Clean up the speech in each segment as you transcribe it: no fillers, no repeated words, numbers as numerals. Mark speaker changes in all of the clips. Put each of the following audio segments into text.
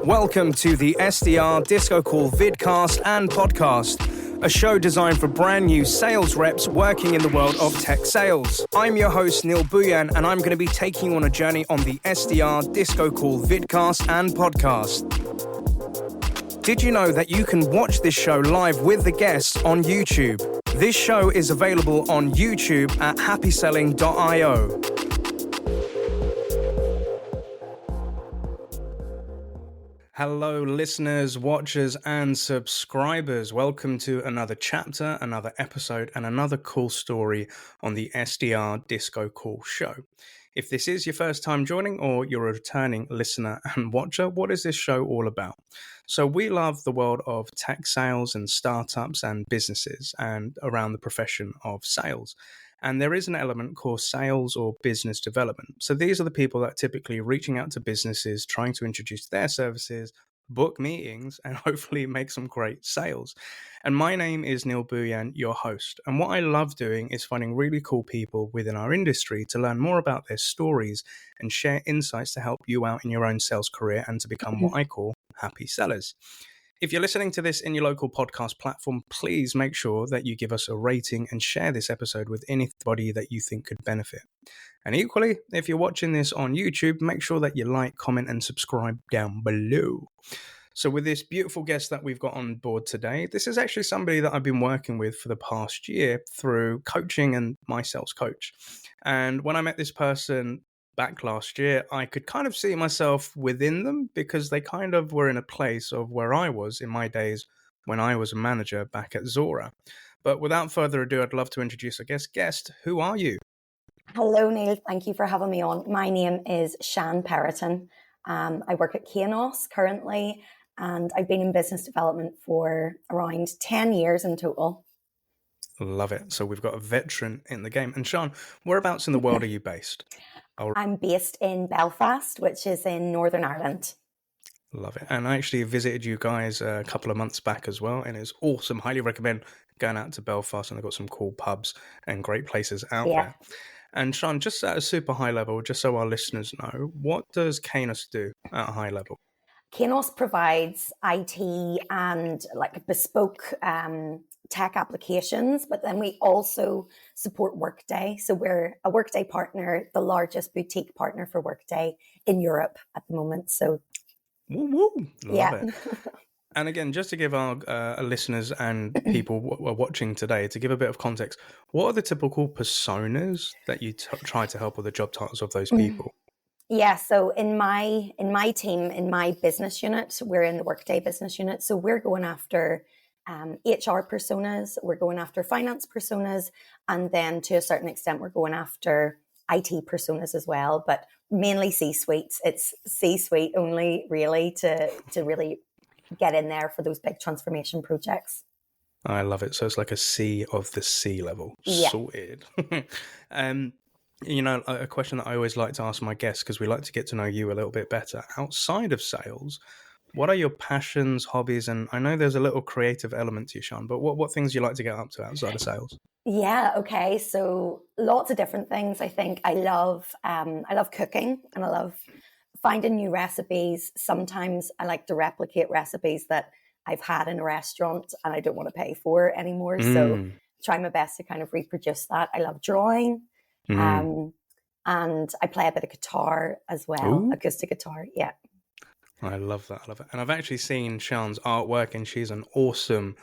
Speaker 1: Welcome to the SDR Disco Call vidcast and podcast, a show designed for brand new sales reps working in the world of tech sales. I'm your host, Neil Bhuiyan, and I'm going to be taking you on a journey on the SDR Disco Call vidcast and podcast. Did you know that you can watch this show live with the guests on YouTube? This show is available on YouTube at happyselling.io. Hello, listeners, watchers, and subscribers. Welcome to another chapter, another episode, and another cool story on the SDR Disco Call Show. If this is your first time joining or you're a returning listener and watcher, what is this show all about? So we love the world of tech sales and startups and businesses and around the profession of sales. And there is an element called sales or business development. So these are the people that are typically reaching out to businesses, trying to introduce their services, book meetings, and hopefully make some great sales. And my name is Neil Bhuiyan, your host. And what I love doing is finding really cool people within our industry to learn more about their stories and share insights to help you out in your own sales career and to become what I call happy sellers. If you're listening to this in your local podcast platform, please make sure that you give us a rating and share this episode with anybody that you think could benefit. And equally, if you're watching this on YouTube, make sure that you like, comment, and subscribe down below. So with this beautiful guest that we've got on board today, this is actually somebody that I've been working with for the past year through coaching and my sales coach. And when I met this person back last year, I could kind of see myself within them because they kind of were in a place of where I was in my days when I was a manager back at Zora. But without further ado, I'd love to introduce our guest. Who are you?
Speaker 2: Hello, Neil. Thank you for having me on. My name is Siân Pérotin. I work at Kainos currently, and I've been in business development for around 10 years in total.
Speaker 1: Love it. So we've got a veteran in the game. And Siân, whereabouts in the world are you based?
Speaker 2: I'm based in Belfast, which is in Northern Ireland.
Speaker 1: Love it. And I actually visited you guys a couple of months back as well, and it's awesome. Highly recommend going out to Belfast, and they've got some cool pubs and great places out there. And Siân, just at a super high level, just so our listeners know, what does Kainos do at a high level?
Speaker 2: Kainos provides IT and like bespoke tech applications, but then we also support Workday. So we're a Workday partner, the largest boutique partner for Workday in Europe at the moment. So,
Speaker 1: Love it. And again, just to give our listeners and people watching today, to give a bit of context, what are the typical personas that you try to help with the job titles of those people?
Speaker 2: Yeah, so in my team, in my business unit, we're in the Workday business unit. So we're going after HR personas, we're going after finance personas, and then to a certain extent, we're going after IT personas as well, but mainly C-suites. It's C-suite only really to really get in there for those big transformation projects.
Speaker 1: I love it. So it's like a C of the C level.
Speaker 2: Yeah.
Speaker 1: Sorted. You know, a question that I always like to ask my guests, because we like to get to know you a little bit better. Outside of sales, what are your passions, hobbies? And I know there's a little creative element to you, Siân, but what things you like to get up to outside of sales?
Speaker 2: Yeah, okay. So lots of different things. I think I love cooking, and I love finding new recipes. Sometimes I like to replicate recipes that I've had in a restaurant and I don't want to pay for anymore. So try my best to kind of reproduce that. I love drawing. And I play a bit of guitar as well, acoustic guitar. Yeah.
Speaker 1: I love that. And I've actually seen Siân's artwork, and she's an awesome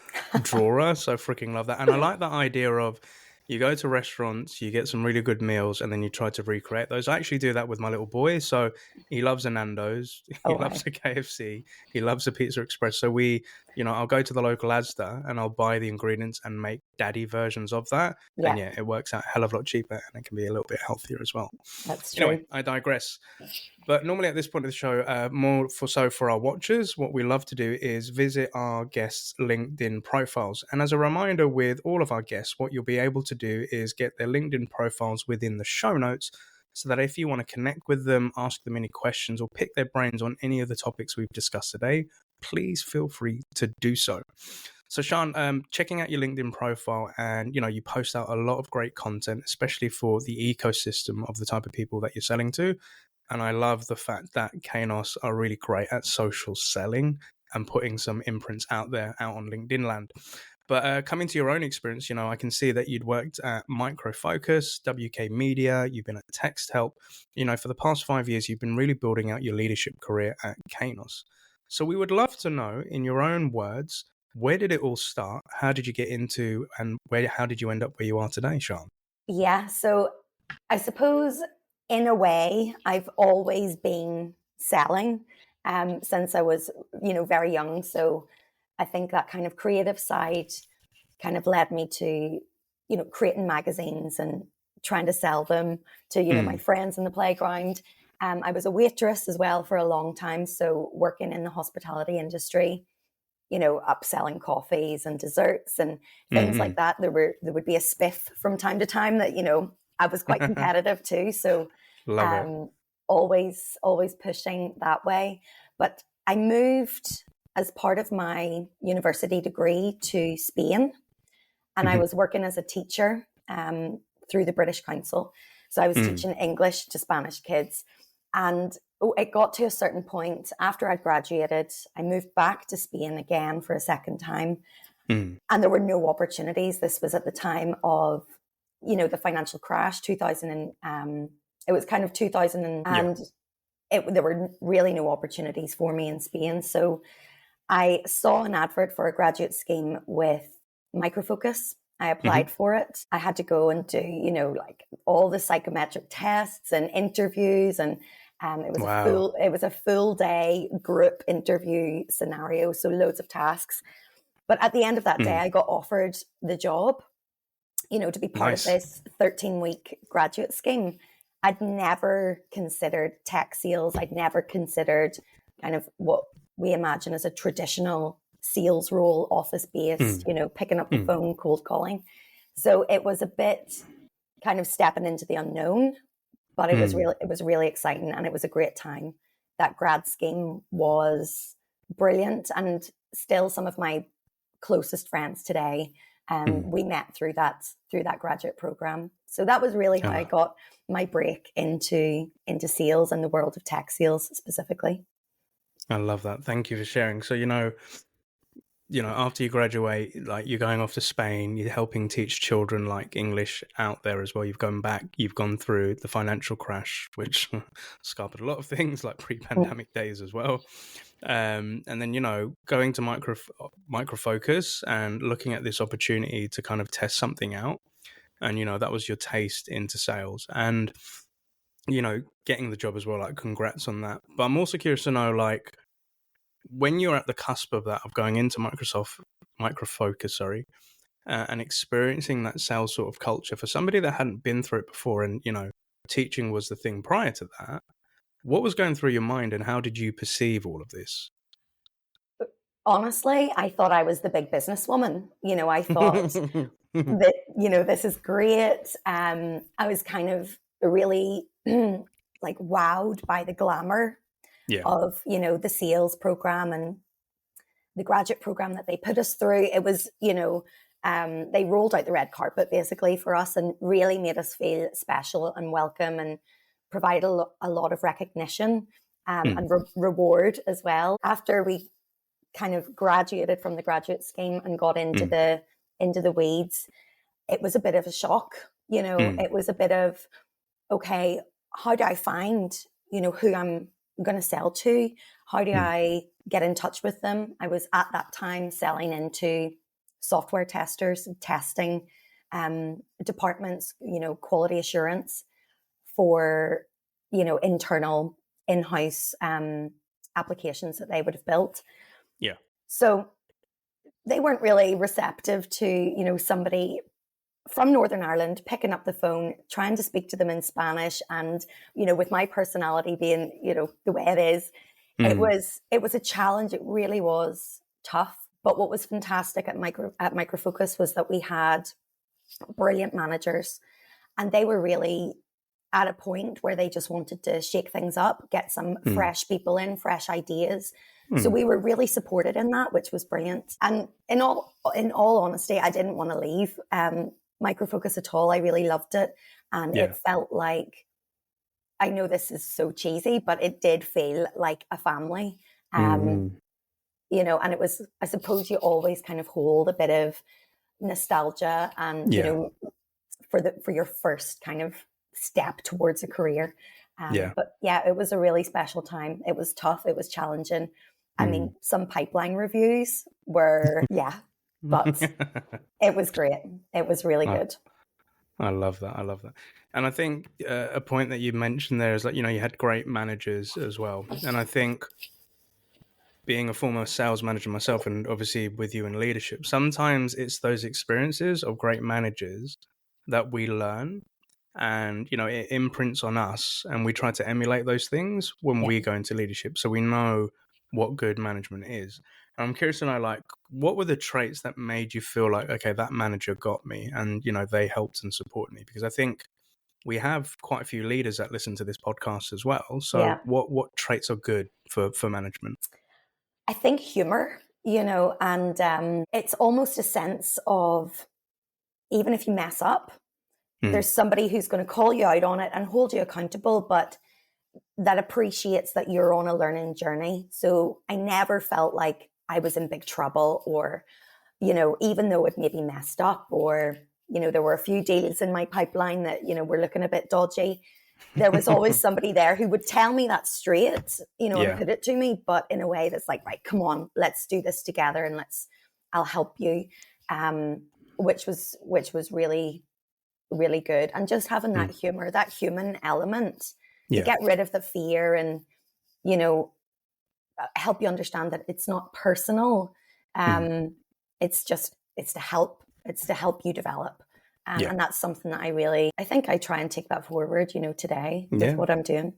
Speaker 1: drawer. So I freaking love that. And I like that idea of you go to restaurants, you get some really good meals, and then you try to recreate those. I actually do that with my little boy. So he loves a Nando's, he loves a KFC, he loves a Pizza Express. So I'll go to the local Asda and I'll buy the ingredients and make daddy versions of that. Yeah. And it works out a hell of a lot cheaper, and it can be a little bit healthier as well.
Speaker 2: That's true.
Speaker 1: Anyway, I digress. But normally at this point of the show, for our watchers, what we love to do is visit our guests' LinkedIn profiles. And as a reminder, with all of our guests, what you'll be able to do is get their LinkedIn profiles within the show notes, so that if you want to connect with them, ask them any questions, or pick their brains on any of the topics we've discussed today, please feel free to do so. So Siân, checking out your LinkedIn profile, and you post out a lot of great content, especially for the ecosystem of the type of people that you're selling to. And I love the fact that Kainos are really great at social selling and putting some imprints out there, out on LinkedIn land. But coming to your own experience, I can see that you'd worked at Micro Focus, WK Media, you've been at Text Help. For the past 5 years, you've been really building out your leadership career at Kainos. So we would love to know, in your own words, where did it all start? How did you get into, and how did you end up where you are today, Sean?
Speaker 2: Yeah, so I suppose in a way, I've always been selling since I was, very young. So I think that kind of creative side kind of led me to, creating magazines and trying to sell them to, my friends in the playground. I was a waitress as well for a long time. So working in the hospitality industry, upselling coffees and desserts and things like that. There would be a spiff from time to time that, I was quite competitive too. So
Speaker 1: Love it.
Speaker 2: always pushing that way. But I moved as part of my university degree to Spain, and I was working as a teacher through the British Council. So I was teaching English to Spanish kids. And it got to a certain point after I graduated, I moved back to Spain again for a second time. And there were no opportunities. This was at the time of, the financial crash, 2000. It was kind of 2000 and there were really no opportunities for me in Spain. So I saw an advert for a graduate scheme with Micro Focus. I applied for it. I had to go and do, like all the psychometric tests and interviews, and it was a full day group interview scenario, so loads of tasks. But at the end of that day, I got offered the job, to be part of this 13-week graduate scheme. I'd never considered tech sales. I'd never considered kind of what we imagine as a traditional sales role, office-based, picking up the phone, cold calling. So it was a bit kind of stepping into the unknown, but it was really exciting, and it was a great time. That grad scheme was brilliant, and still some of my closest friends today, we met through that graduate program. So that was really how I got my break into sales and the world of tech sales specifically.
Speaker 1: I love that. Thank you for sharing. So, after you graduate, like you're going off to Spain, you're helping teach children like English out there as well. You've gone back, you've gone through the financial crash, which scarpered a lot of things like pre-pandemic days as well. And then, going to Micro Focus and looking at this opportunity to kind of test something out. And, that was your taste into sales and, getting the job as well. Like, congrats on that. But I'm also curious to know, like, when you're at the cusp of that, of going into Micro Focus, and experiencing that sales sort of culture for somebody that hadn't been through it before, and, teaching was the thing prior to that, what was going through your mind and how did you perceive all of this?
Speaker 2: Honestly, I thought I was the big businesswoman. I thought that, this is great. I was kind of really like wowed by the glamour of, the sales program and the graduate program that they put us through. It was, they rolled out the red carpet basically for us and really made us feel special and welcome, and provided a lot of recognition and reward as well. After we kind of graduated from the graduate scheme and got into the weeds, it was a bit of a shock. It was a bit of, okay, how do I find, who I'm going to sell to? How do I get in touch with them? I was at that time selling into software testers, testing departments, quality assurance for, internal in-house applications that they would have built.
Speaker 1: Yeah.
Speaker 2: So they weren't really receptive to, somebody from Northern Ireland picking up the phone, trying to speak to them in Spanish. And, with my personality being, the way it is, it was a challenge. It really was tough. But what was fantastic at Micro Focus was that we had brilliant managers, and they were really at a point where they just wanted to shake things up, get some fresh people in, fresh ideas. So we were really supported in that, which was brilliant. And in all honesty, I didn't want to leave Micro Focus at all. I really loved it. And it felt like I know this is so cheesy, but it did feel like a family. You know, and it was, I suppose you always kind of hold a bit of nostalgia and, you know, for your first kind of step towards a career. But yeah, it was a really special time. It was tough. It was challenging. I mean, some pipeline reviews were, but it was great. It was really good.
Speaker 1: I love that. I love that. And I think a point that you mentioned there is that, you know, you had great managers as well. And I think being a former sales manager myself, and obviously with you in leadership, sometimes it's those experiences of great managers that we learn, and, you know, it imprints on us, and we try to emulate those things when we go into leadership, so we know what good management is. And I'm curious to know, like, what were the traits that made you feel like, okay, that manager got me, and, you know, they helped and supported me? Because I think we have quite a few leaders that listen to this podcast as well. So what traits are good for management?
Speaker 2: I think humor, you know, and it's almost a sense of, even if you mess up, there's somebody who's going to call you out on it and hold you accountable, but that appreciates that you're on a learning journey. So I never felt like I was in big trouble, or, you know, even though it maybe messed up, or, you know, there were a few deals in my pipeline that, you know, were looking a bit dodgy. There was always somebody there who would tell me that straight, you know, and put it to me, but in a way that's like, right, come on, let's do this together, and I'll help you. Which was really, really good. And just having that humor, that human element, to get rid of the fear and, you know, help you understand that it's not personal. It's to help you develop. And that's something that I think I try and take that forward, you know, today with what I'm doing.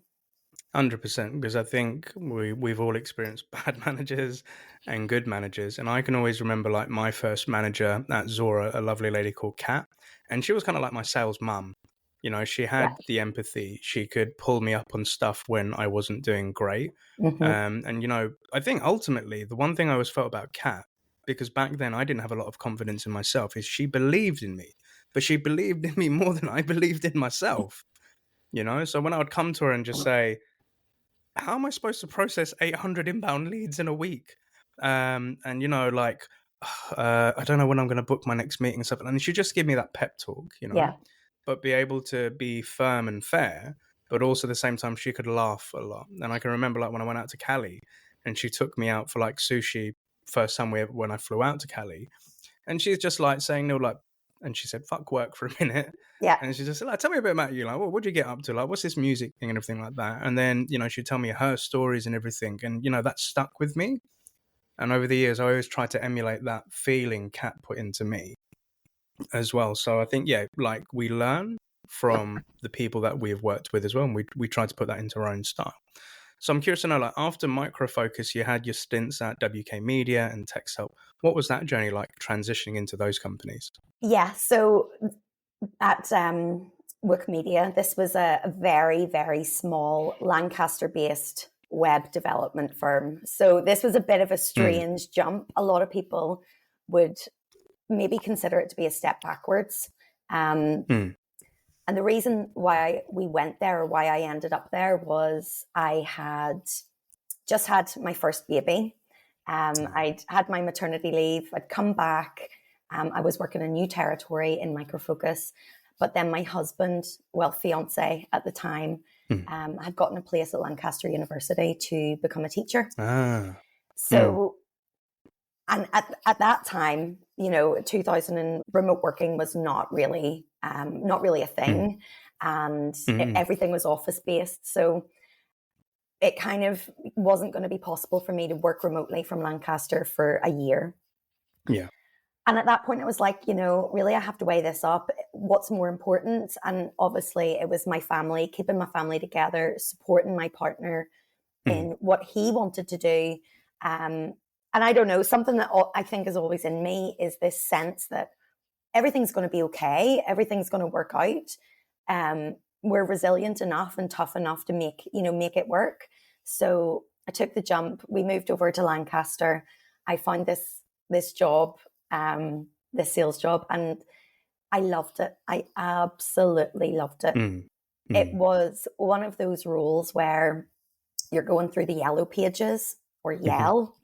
Speaker 1: 100%, because I think we've all experienced bad managers and good managers. And I can always remember, like, my first manager at Zora, a lovely lady called Kat, and she was kind of like my sales mum. You know, she had the empathy. She could pull me up on stuff when I wasn't doing great. And, you know, I think ultimately the one thing I always felt about Kat, because back then I didn't have a lot of confidence in myself, is she believed in me, but she believed in me more than I believed in myself. You know, so when I would come to her and just say, how am I supposed to process 800 inbound leads in a week? And, you know, like, I don't know when I'm going to book my next meeting and stuff. And she'd just give me that pep talk, you know, but be able to be firm and fair, but also at the same time, she could laugh a lot. And I can remember, like, when I went out to Cali and she took me out for like sushi first time when I flew out to Cali. And she's just like saying, no, like, and she said, fuck work for a minute. And she just said, like, tell me a bit about you. Like, what'd you get up to? Like, what's this music thing and everything like that? And then, you know, she'd tell me her stories and everything. And, you know, that stuck with me. And over the years, I always tried to emulate that feeling Kat put into me as well. So I think, like, we learn from the people that we've worked with as well. And we try to put that into our own style. So I'm curious to know, like, after Micro Focus, you had your stints at WK Media and TextHelp. What was that journey like, transitioning into those companies?
Speaker 2: Yeah, so at WK Media, this was a very, very small Lancaster-based web development firm. So this was a bit of a strange jump. A lot of people would maybe consider it to be a step backwards. And the reason why we went there, or why I ended up there, was I had just had my first baby. I'd had my maternity leave. I'd come back. I was working a new territory in Micro Focus. But then my husband, fiance at the time, had gotten a place at Lancaster University to become a teacher. So, and at that time, you know, 2000 and remote working was not really a thing, and everything was office based. So it kind of wasn't going to be possible for me to work remotely from Lancaster for a year. And at that point, I was like, you know, really, I have to weigh this up. What's more important? And obviously, it was my family, keeping my family together, supporting my partner in what he wanted to do. And I don't know, something that I think is always in me is this sense that everything's going to be okay. Everything's going to work out. We're resilient enough and tough enough to make it work. So I took the jump. We moved over to Lancaster. I found this job, this sales job, and I loved it. I absolutely loved it. it was one of those roles where you're going through the yellow pages or Yell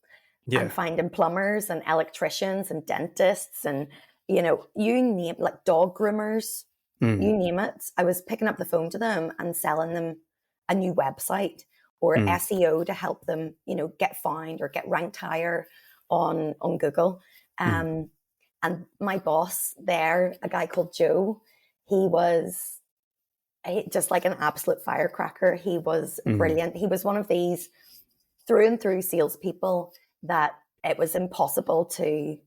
Speaker 1: Yeah.
Speaker 2: and finding plumbers and electricians and dentists and, you name, like dog groomers, you name it. I was picking up the phone to them and selling them a new website or SEO to help them, get found or get ranked higher on Google. And my boss there, a guy called Joe, he was just like an absolute firecracker. He was brilliant. He was one of these through and through salespeople that it was impossible to,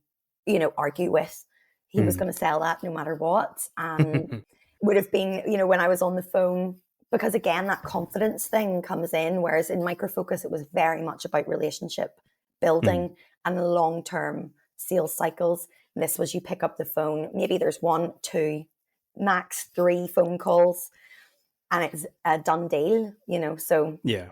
Speaker 2: argue with. He was going to sell that no matter what. And would have been, when I was on the phone, because again, that confidence thing comes in, whereas in Micro Focus, it was very much about relationship building and long-term sales cycles. And this was you pick up the phone, maybe there's 1, 2, max 3 phone calls, and it's a done deal, so.
Speaker 1: Yeah.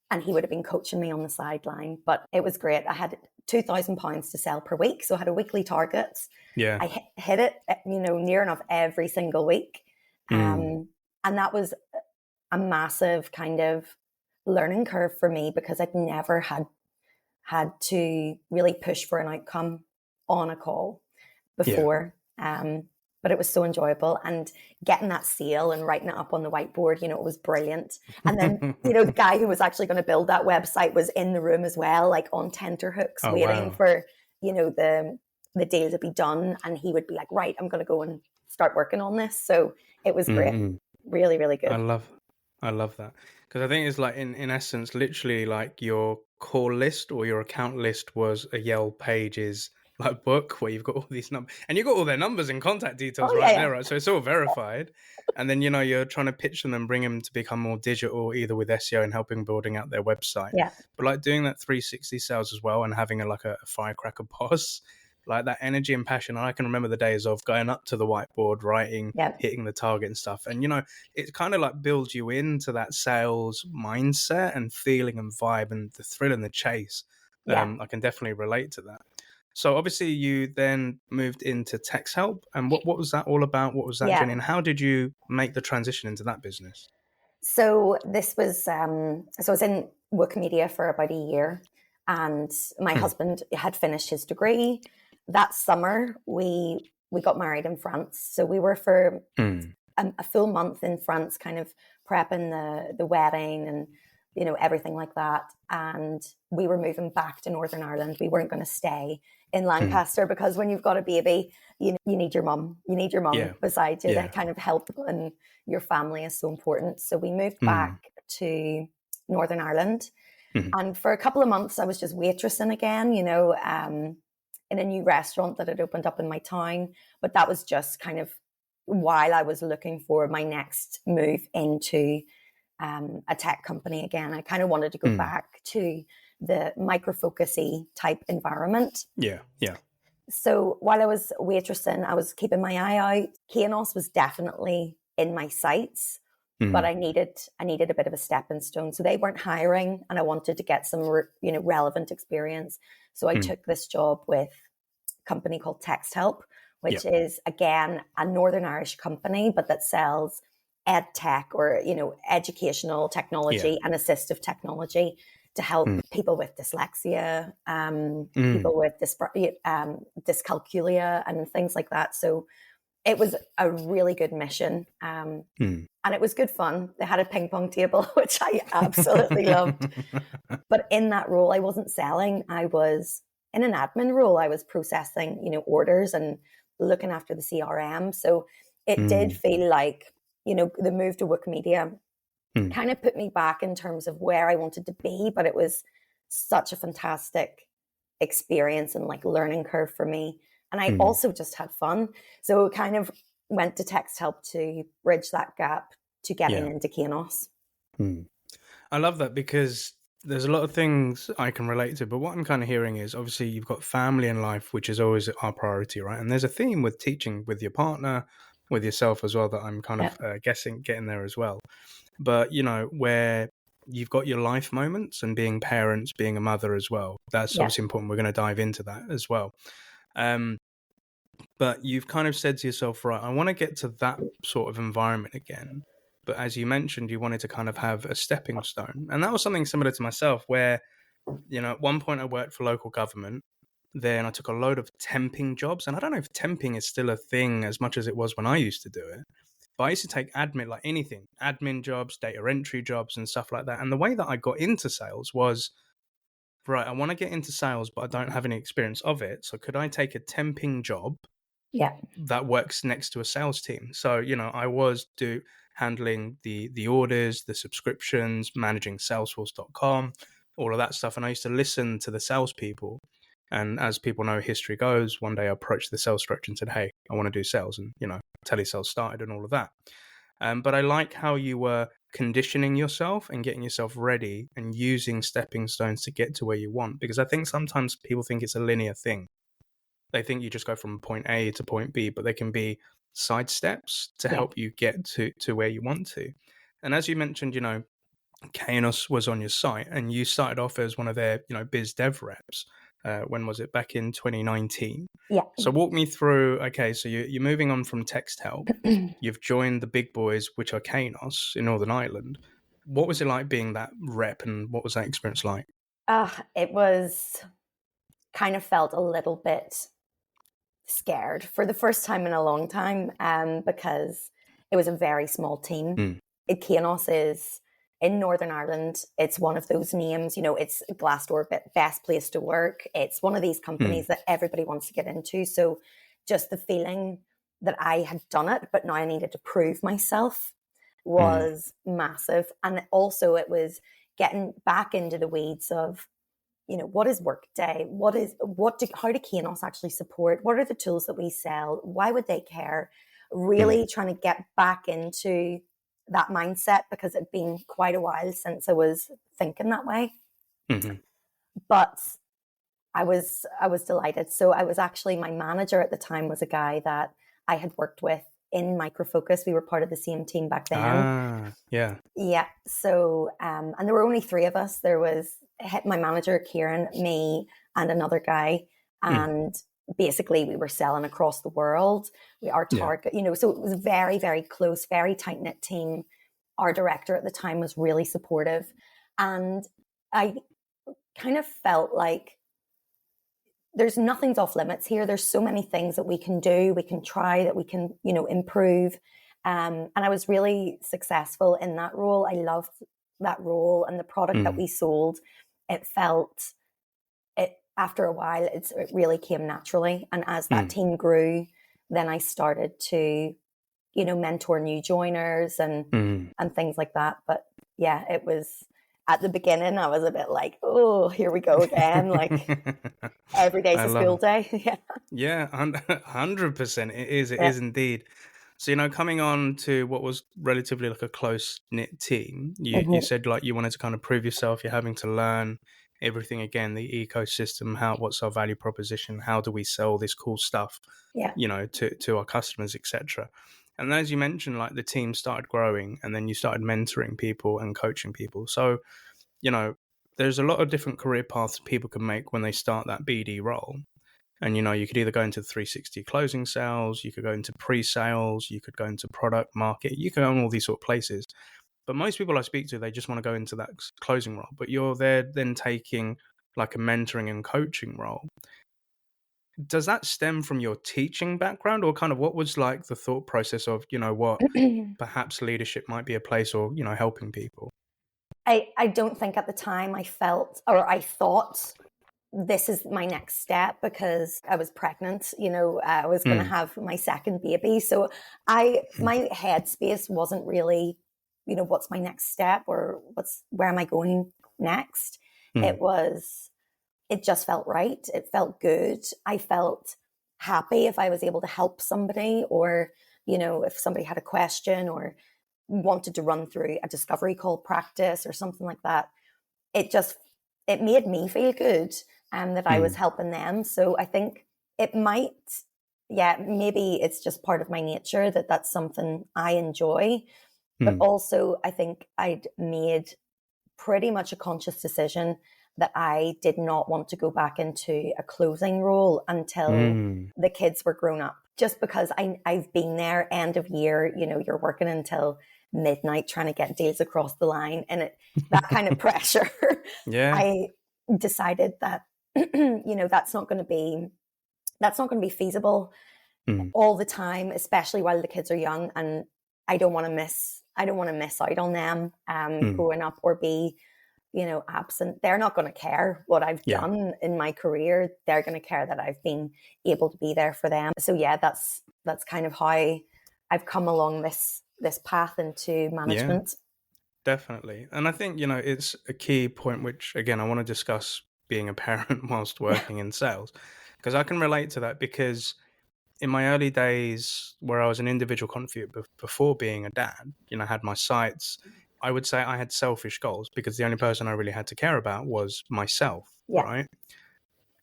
Speaker 2: And he would have been coaching me on the sideline, but it was great. I had £2,000 to sell per week. So I had a weekly target.
Speaker 1: Yeah.
Speaker 2: I hit it, near enough every single week. And that was a massive kind of learning curve for me because I'd never had to really push for an outcome on a call before. But it was so enjoyable, and getting that sale and writing it up on the whiteboard, it was brilliant. And then, the guy who was actually going to build that website was in the room as well, like on tenterhooks, waiting for, the deal to be done. And he would be like, right, I'm going to go and start working on this. So it was great. Really, really good.
Speaker 1: I love that. Because I think it's like in essence, literally like your call list or your account list was a Yell Pages like book where you've got all these numbers and you've got all their numbers and contact details there, right? So it's all verified. And then, you're trying to pitch them and bring them to become more digital, either with SEO and helping building out their website.
Speaker 2: Yeah.
Speaker 1: But like doing that 360 sales as well and having a firecracker boss, like that energy and passion. I can remember the days of going up to the whiteboard, writing, hitting the target and stuff. And, it kind of like builds you into that sales mindset and feeling and vibe and the thrill and the chase. I can definitely relate to that. So obviously you then moved into Text Help, and what was that all about? What was that journey, and how did you make the transition into that business?
Speaker 2: So this was, so I was in Wikimedia for about a year, and my husband had finished his degree. That summer, we got married in France. So we were for a full month in France, kind of prepping the wedding and, everything like that. And we were moving back to Northern Ireland. We weren't going to stay in Lancaster because when you've got a baby, you need your mum. You need your mum beside you to kind of help, and your family is so important. So we moved back to Northern Ireland. And for a couple of months, I was just waitressing again, in a new restaurant that had opened up in my town. But that was just kind of while I was looking for my next move into a tech company again. I kind of wanted to go back to the micro-focusy type environment.
Speaker 1: Yeah.
Speaker 2: So while I was waitressing, I was keeping my eye out. Kainos was definitely in my sights, but I needed a bit of a stepping stone. So they weren't hiring, and I wanted to get some relevant experience. So I took this job with a company called Text Help, which is again a Northern Irish company, but that sells ed tech or educational technology and assistive technology to help people with dyslexia, people with dyscalculia and things like that. So it was a really good mission, and it was good fun. They had a ping pong table, which I absolutely loved. But in that role, I wasn't selling. I was in an admin role. I was processing, orders and looking after the CRM. So it did feel like, the move to Wikimedia kind of put me back in terms of where I wanted to be, but it was such a fantastic experience and like learning curve for me. And I also just had fun. So it kind of went to Text Help to bridge that gap to getting into Kainos.
Speaker 1: I love that because there's a lot of things I can relate to, but what I'm kind of hearing is obviously you've got family and life, which is always our priority, right? And there's a theme with teaching with your partner, with yourself as well, that I'm kind of guessing getting there as well. But, where you've got your life moments and being parents, being a mother as well. That's obviously important. We're going to dive into that as well. But you've kind of said to yourself, right, I want to get to that sort of environment again. but as you mentioned, you wanted to kind of have a stepping stone. And that was something similar to myself where, at one point I worked for local government. Then I took a load of temping jobs. And I don't know if temping is still a thing as much as it was when I used to do it. But I used to take admin, like anything, admin jobs, data entry jobs and stuff like that. And the way that I got into sales was, right, I want to get into sales, but I don't have any experience of it. So could I take a temping job that works next to a sales team? So, I was handling the orders, the subscriptions, managing Salesforce.com, all of that stuff. And I used to listen to the salespeople. And as people know, history goes, one day I approached the sales director and said, hey, I want to do sales. And, telesales started and all of that. But I like how you were conditioning yourself and getting yourself ready and using stepping stones to get to where you want. Because I think sometimes people think it's a linear thing. They think you just go from point A to point B, but they can be side steps to help you get to where you want to. And as you mentioned, Kainos was on your site and you started off as one of their, biz dev reps. When was it? Back in 2019.
Speaker 2: Yeah.
Speaker 1: So walk me through, okay, so you're moving on from Text Help. You've joined the big boys, which are Kainos in Northern Ireland. What was it like being that rep and what was that experience like?
Speaker 2: It was kind of felt a little bit scared for the first time in a long time because it was a very small team. Kainos is in Northern Ireland. It's one of those names, it's Glassdoor, best place to work. It's one of these companies that everybody wants to get into. So just the feeling that I had done it, but now I needed to prove myself was massive. And also it was getting back into the weeds of, what is Workday? How do Kainos actually support? What are the tools that we sell? Why would they care? Really trying to get back into that mindset because it'd been quite a while since I was thinking that way. But I was delighted. So I was actually, my manager at the time was a guy that I had worked with in Micro Focus. We were part of the same team back then. Yeah. So, and there were only three of us. There was my manager, Kieran, me, and another guy. And basically we were selling across the world. Our target, so it was a very, very close, very tight-knit team. Our director at the time was really supportive. And I kind of felt like there's nothing's off limits here. There's so many things that we can do, we can try, that we can, improve. And I was really successful in that role. I loved that role and the product that we sold. It felt, after a while, it really came naturally. And as that team grew, then I started to, mentor new joiners and things like that. But yeah, it was, at the beginning, I was a bit like, oh, here we go again. Like every day's a school day.
Speaker 1: Yeah, 100%. It is indeed. So, coming on to what was relatively like a close-knit team, you said like you wanted to kind of prove yourself, you're having to learn everything again, the ecosystem, what's our value proposition, how do we sell this cool stuff, to our customers, etc. And as you mentioned, like the team started growing and then you started mentoring people and coaching people. So, there's a lot of different career paths people can make when they start that BD role. And, you could either go into 360 closing sales, you could go into pre-sales, you could go into product market, you can go in all these sort of places. But most people I speak to, they just want to go into that closing role. But you're there then taking like a mentoring and coaching role. Does that stem from your teaching background, or kind of what was like the thought process of, what perhaps leadership might be a place, or, helping people?
Speaker 2: I don't think at the time I thought this is my next step because I was pregnant, I was going to have my second baby. So my headspace wasn't really, what's my next step or where am I going next? It just felt right. It felt good. I felt happy if I was able to help somebody, or, if somebody had a question or wanted to run through a discovery call practice or something like that. It made me feel good that I was helping them. So I think it might, maybe it's just part of my nature that that's something I enjoy. But also I think I'd made pretty much a conscious decision that I did not want to go back into a closing role until the kids were grown up. Just because I've been there, end of year, you're working until midnight trying to get deals across the line, and that kind of pressure.
Speaker 1: Yeah.
Speaker 2: I decided that that's not going to be feasible all the time, especially while the kids are young, and I don't want to miss out on them growing up or be absent. They're not going to care what I've done in my career. They're going to care that I've been able to be there for them. So yeah, that's kind of how I've come along this path into management.
Speaker 1: Yeah, definitely. And I think, it's a key point, which again, I want to discuss being a parent whilst working in sales, because I can relate to that, because in my early days where I was an individual contributor before being a dad, had my sights, I would say I had selfish goals because the only person I really had to care about was myself, right?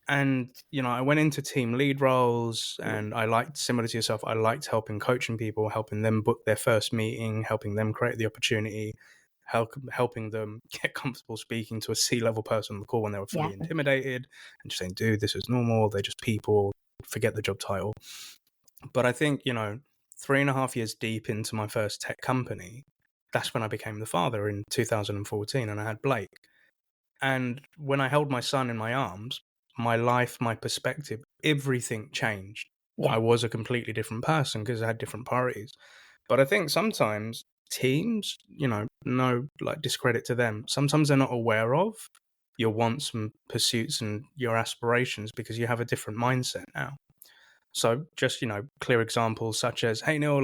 Speaker 1: And, I went into team lead roles, and I liked, similar to yourself, I liked coaching people, helping them book their first meeting, helping them create the opportunity, helping them get comfortable speaking to a C-level person on the call when they were fully intimidated, and just saying, dude, this is normal. They're just people. Forget the job title. But I think, 3.5 years deep into my first tech company, that's when I became the father in 2014, and I had Blake. And when I held my son in my arms, my life, my perspective, everything changed. I was a completely different person because I had different priorities. But I think sometimes teams, no discredit to them, sometimes they're not aware of your wants and pursuits and your aspirations because you have a different mindset now. So just, clear examples such as, hey, Neil,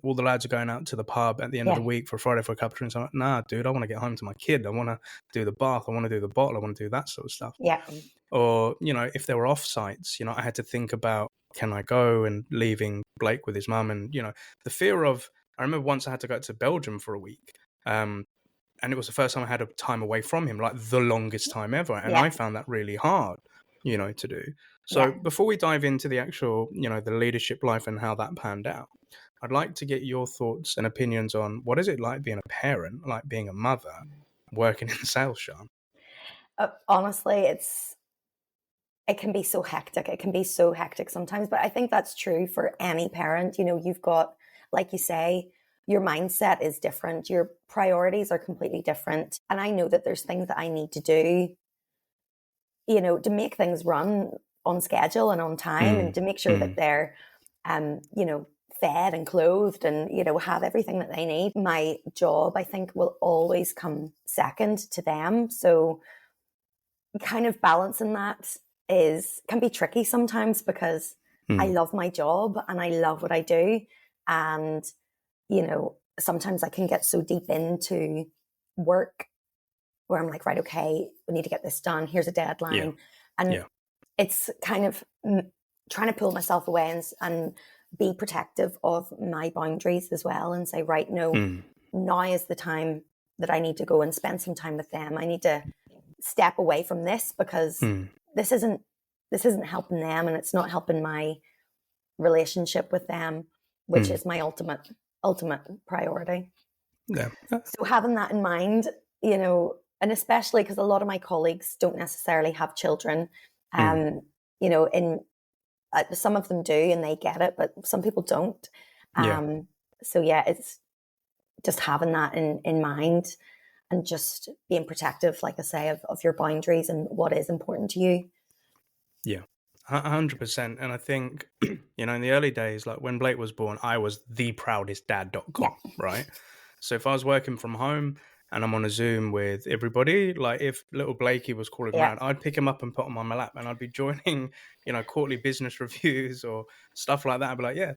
Speaker 1: all the lads are going out to the pub at the end of the week for a Friday for a couple of drinks. I'm like, nah, dude, I want to get home to my kid. I want to do the bath. I want to do the bottle. I want to do that sort of stuff.
Speaker 2: Yeah.
Speaker 1: Or, if there were offsites, I had to think about, can I go, and leaving Blake with his mum, and, the fear of, I remember once I had to go to Belgium for a week. And it was the first time I had a time away from him, like the longest time ever. And I found that really hard, to do. So before we dive into the actual, the leadership life and how that panned out, I'd like to get your thoughts and opinions on what is it like being a parent, like being a mother, working in sales, Siân?
Speaker 2: Honestly, it can be so hectic. It can be so hectic sometimes, but I think that's true for any parent. You've got, like you say, your mindset is different. Your priorities are completely different. And I know that there's things that I need to do, to make things run on schedule and on time, and to make sure that they're, fed and clothed and, have everything that they need. My job, I think, will always come second to them. So kind of balancing that can be tricky sometimes, because I love my job and I love what I do. And, sometimes I can get so deep into work where I'm like, right, okay, we need to get this done. Here's a deadline. It's kind of trying to pull myself away and be protective of my boundaries as well, and say, right, no, now is the time that I need to go and spend some time with them. I need to step away from this because this isn't helping them, and it's not helping my relationship with them, which is my ultimate priority. So having that in mind, and especially because a lot of my colleagues don't necessarily have children, some of them do and they get it, but some people don't. So it's just having that in mind, and just being protective, like I say, of your boundaries and what is important to you.
Speaker 1: Yeah, 100%. And I think, in the early days, like when Blake was born, I was theproudestdad.com, right? So if I was working from home and I'm on a Zoom with everybody, like if little Blakey was calling around, I'd pick him up and put him on my lap, and I'd be joining, quarterly business reviews or stuff like that. I'd be like, yeah,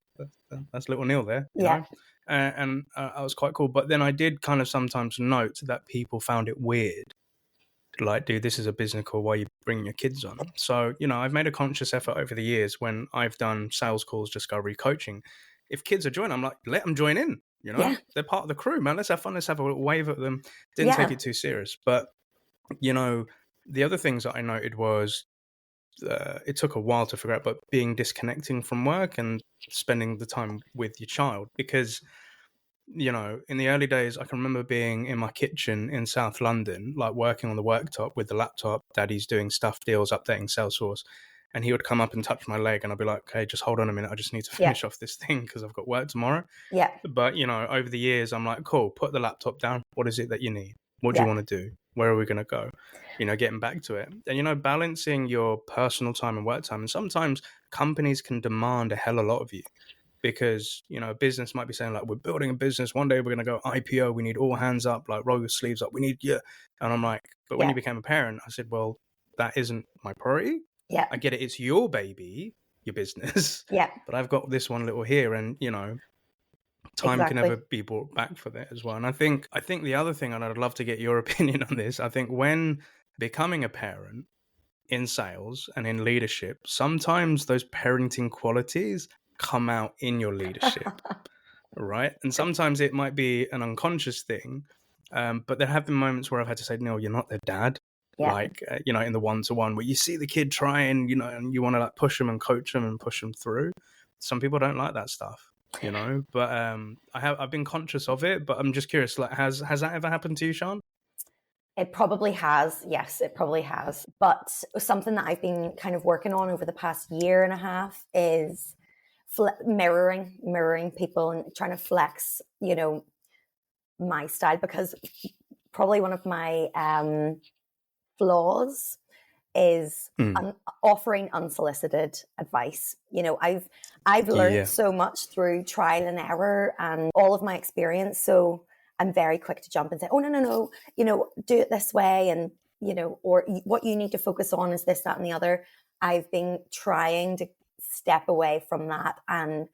Speaker 1: that's little Neil there, you know? And I was quite cool. But then I did kind of sometimes note that people found it weird. Like, dude, this is a business call. Why are you bringing your kids on? So, I've made a conscious effort over the years when I've done sales calls, discovery coaching. If kids are joining, I'm like, let them join in. They're part of the crew, man. Let's have fun. Let's have a little wave at them. Didn't take it too serious. But, the other things that I noted was it took a while to figure out, but disconnecting from work and spending the time with your child. Because, in the early days, I can remember being in my kitchen in South London, like working on the worktop with the laptop. Daddy's doing stuff deals, updating Salesforce. and he would come up and touch my leg, and I'd be like, okay, just hold on a minute, I just need to
Speaker 2: Yeah.
Speaker 1: finish off this thing because I've got work tomorrow.
Speaker 2: Yeah.
Speaker 1: But, you know, over the years, I'm like, cool, put the laptop down. What is it that you need? What do you
Speaker 2: Yeah.
Speaker 1: want to do? Where are we going to go? You know, getting back to it. And, you know, balancing your personal time and work time. And sometimes companies can demand a hell of a lot of you because, you know, a business might be saying, like, we're building a business. One day we're going to go IPO. We need all hands up, like, roll your sleeves up. We need, yeah. And I'm like, but when
Speaker 2: Yeah.
Speaker 1: you became a parent, I said, well, that isn't my priority.
Speaker 2: Yeah.
Speaker 1: I get it. It's your baby, your business.
Speaker 2: Yeah.
Speaker 1: But I've got this one little here. And, you know, time can
Speaker 2: Exactly.
Speaker 1: never be brought back for that as well. And I think the other thing, and I'd love to get your opinion on this, I think when becoming a parent in sales and in leadership, sometimes those parenting qualities come out in your leadership, right? And sometimes it might be an unconscious thing, but there have been moments where I've had to say, no, you're not their dad.
Speaker 2: Yeah.
Speaker 1: Like, you know, in the one-to-one where you see the kid trying, you know, and you want to like push them and coach them and push them through. Some people don't like that stuff, you know, but I've been conscious of it, but I'm just curious, like, has that ever happened to you, Siân?
Speaker 2: It probably has. Yes, it probably has. But something that I've been kind of working on over the past year and a half is mirroring people and trying to flex, you know, my style, because probably one of my flaws is offering unsolicited advice. You know, I've learned so much through trial and error and all of my experience. So I'm very quick to jump and say, oh, no, you know, do it this way. And, you know, or what you need to focus on is this, that, and the other. I've been trying to step away from that and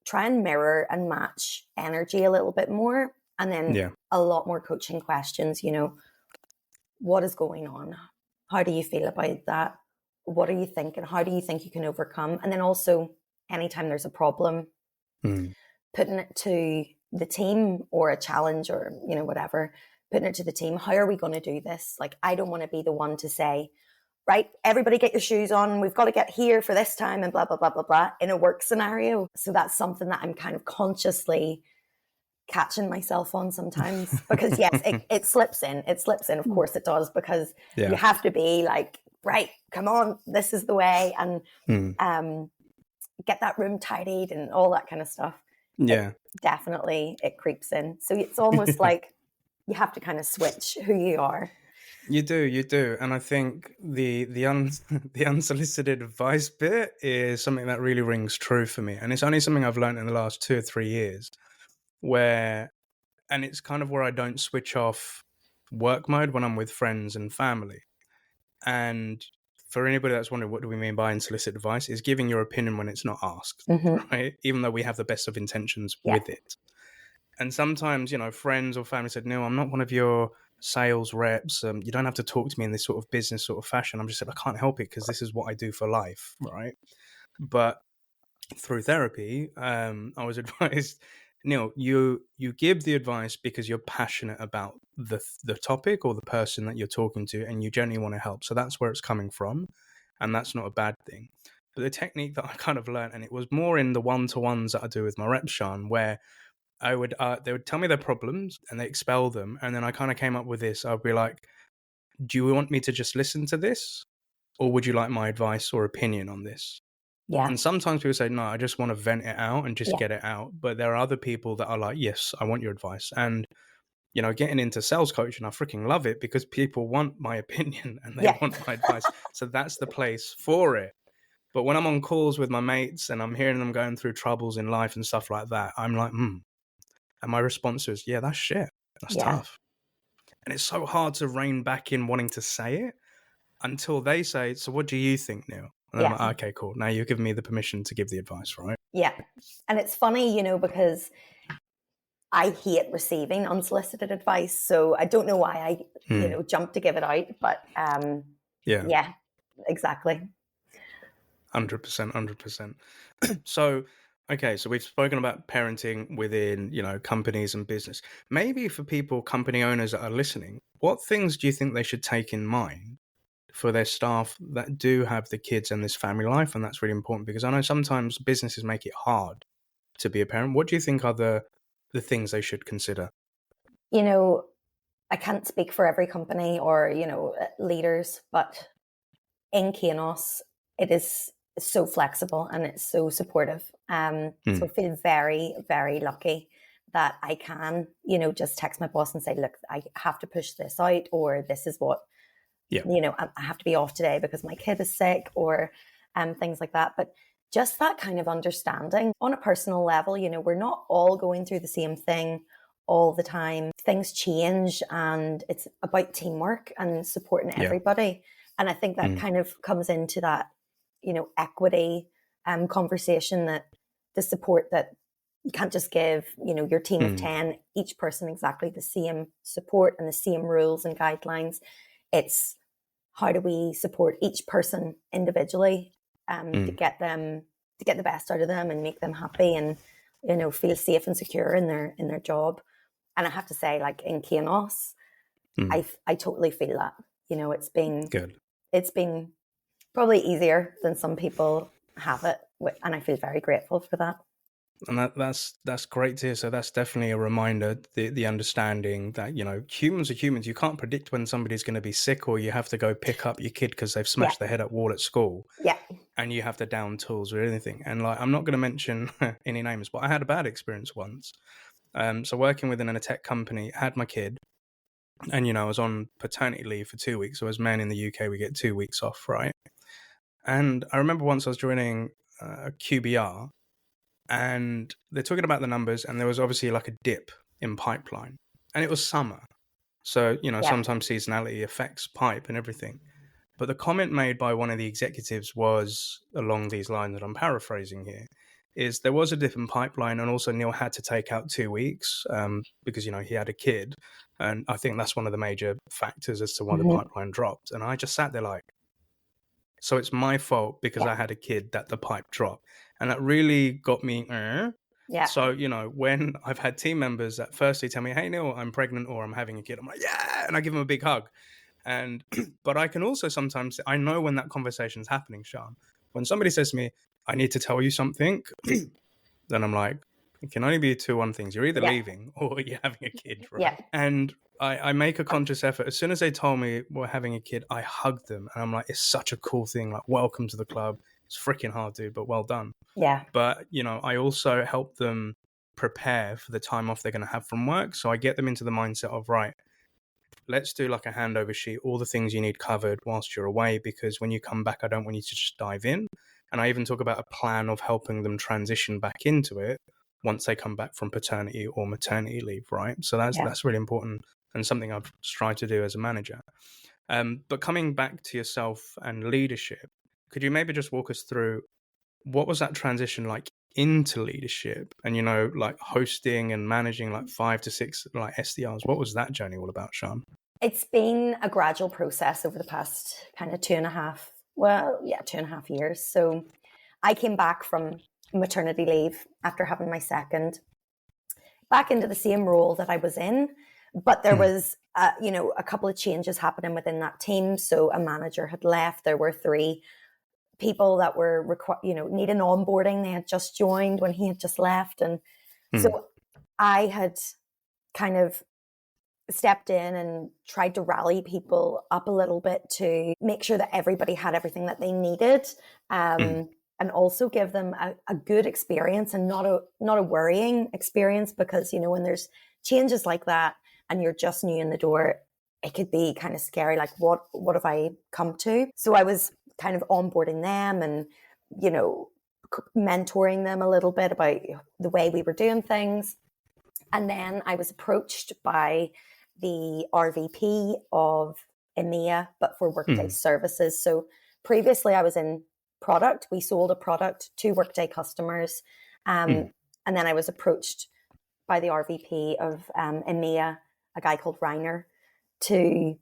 Speaker 2: try and mirror and match energy a little bit more. And then a lot more coaching questions, you know, what is going on? How do you feel about that? What are you thinking? How do you think you can overcome? And then also, anytime there's a problem, putting it to the team or a challenge or, you know, whatever, putting it to the team. How are we going to do this? Like, I don't want to be the one to say, right, everybody get your shoes on. We've got to get here for this time and blah, blah, blah, blah, blah in a work scenario. So that's something that I'm kind of consciously catching myself on sometimes because yes, it slips in. It slips in. Of course it does, because you have to be like, right, come on, this is the way, and get that room tidied and all that kind of stuff.
Speaker 1: Yeah.
Speaker 2: Definitely it creeps in. So it's almost like you have to kind of switch who you are.
Speaker 1: You do. And I think the unsolicited advice bit is something that really rings true for me. And it's only something I've learned in the last 2 or 3 years and it's kind of where I don't switch off work mode when I'm with friends and family. And for anybody that's wondering, what do we mean by unsolicited advice, is giving your opinion when it's not asked, right? Even though we have the best of intentions with it. And sometimes, you know, friends or family said, no, I'm not one of your sales reps. You don't have to talk to me in this sort of business sort of fashion. I'm just saying, I can't help it because this is what I do for life, right? But through therapy, I was advised, Neil, you give the advice because you're passionate about the topic or the person that you're talking to, and you genuinely want to help. So that's where it's coming from, and that's not a bad thing. But the technique that I kind of learned, and it was more in the one-to-ones that I do with my reps, Siân, where they would tell me their problems and they expel them, and then I kind of came up with this. I'd be like, do you want me to just listen to this, or would you like my advice or opinion on this?
Speaker 2: Yeah.
Speaker 1: And sometimes people say, no, I just want to vent it out and just get it out. But there are other people that are like, yes, I want your advice. And, you know, getting into sales coaching, I freaking love it because people want my opinion and they want my advice. So that's the place for it. But when I'm on calls with my mates and I'm hearing them going through troubles in life and stuff like that, I'm like, And my response is, yeah, that's shit. That's tough. And it's so hard to rein back in wanting to say it until they say, so what do you think, Neil? And I'm like, okay, cool. Now you've given me the permission to give the advice, right?
Speaker 2: Yeah. And it's funny, you know, because I hate receiving unsolicited advice. So I don't know why I, you know, jump to give it out. But yeah, exactly.
Speaker 1: 100%. So, okay, so we've spoken about parenting within, you know, companies and business. Maybe for people, company owners that are listening, what things do you think they should take in mind for their staff that do have the kids and this family life? And that's really important because I know sometimes businesses make it hard to be a parent. What do you think are the things they should consider?
Speaker 2: You know, I can't speak for every company or, you know, leaders, but in Kainos, it is so flexible and it's so supportive. So I feel very, very lucky that I can, just text my boss and say, look, I have to push this out, or this is what, I have to be off today because my kid is sick, or things like that. But just that kind of understanding on a personal level, we're not all going through the same thing all the time. Things change, and it's about teamwork and supporting everybody. And I think that kind of comes into that, equity conversation, that the support that you can't just give, your team of 10, each person exactly the same support and the same rules and guidelines. It's how do we support each person individually to get the best out of them and make them happy and, feel safe and secure in their job. And I have to say, like in Kainos, I totally feel that, it's been
Speaker 1: good.
Speaker 2: It's been probably easier than some people have it. And I feel very grateful for that.
Speaker 1: And that's great to hear. So that's definitely a reminder, the understanding that, humans are humans. You can't predict when somebody's going to be sick, or you have to go pick up your kid because they've smashed their head at wall at school.
Speaker 2: Yeah.
Speaker 1: And you have to down tools or anything. And like, I'm not going to mention any names, but I had a bad experience once. So working within a tech company, had my kid, and I was on paternity leave for 2 weeks. So as men in the UK, we get 2 weeks off, right? And I remember once I was joining a QBR, and they're talking about the numbers, and there was obviously like a dip in pipeline, and it was summer. So, sometimes seasonality affects pipe and everything. But the comment made by one of the executives was along these lines, that I'm paraphrasing here, is there was a dip in pipeline, and also Neil had to take out 2 weeks because, he had a kid. And I think that's one of the major factors as to why the pipeline dropped. And I just sat there like, so it's my fault because I had a kid that the pipe dropped. And that really got me.
Speaker 2: Yeah.
Speaker 1: So, when I've had team members that firstly tell me, hey, Neil, I'm pregnant or I'm having a kid, I'm like, yeah. And I give them a big hug. But I can also sometimes, I know when that conversation is happening, Sean, when somebody says to me, I need to tell you something, then I'm like, it can only be one things. You're either leaving or you're having a kid, right?
Speaker 2: Yeah.
Speaker 1: And I make a conscious effort. As soon as they told me we're having a kid, I hugged them. And I'm like, it's such a cool thing. Like, welcome to the club. It's freaking hard, dude, but well done.
Speaker 2: Yeah.
Speaker 1: But, I also help them prepare for the time off they're going to have from work. So I get them into the mindset of, right, let's do like a handover sheet, all the things you need covered whilst you're away, because when you come back, I don't want you to just dive in. And I even talk about a plan of helping them transition back into it once they come back from paternity or maternity leave, right? So that's really important, and something I've tried to do as a manager. But coming back to yourself and leadership, could you maybe just walk us through what was that transition like into leadership, and like hosting and managing like 5 to 6 like SDRs? What was that journey all about, Sean?
Speaker 2: It's been a gradual process over the past kind of 2.5 years. So I came back from maternity leave after having my second, back into the same role that I was in, but there was a couple of changes happening within that team. So a manager had left. There were 3 people that were needing onboarding. They had just joined when he had just left, and so I had kind of stepped in and tried to rally people up a little bit to make sure that everybody had everything that they needed, and also give them a good experience and not a worrying experience, because when there's changes like that and you're just new in the door, it could be kind of scary, like what have I come to? So I was kind of onboarding them and mentoring them a little bit about the way we were doing things. And then I was approached by the RVP of EMEA, but for Workday services. So previously I was in product. We sold a product to Workday customers. And then I was approached by the RVP of EMEA, a guy called Reiner, to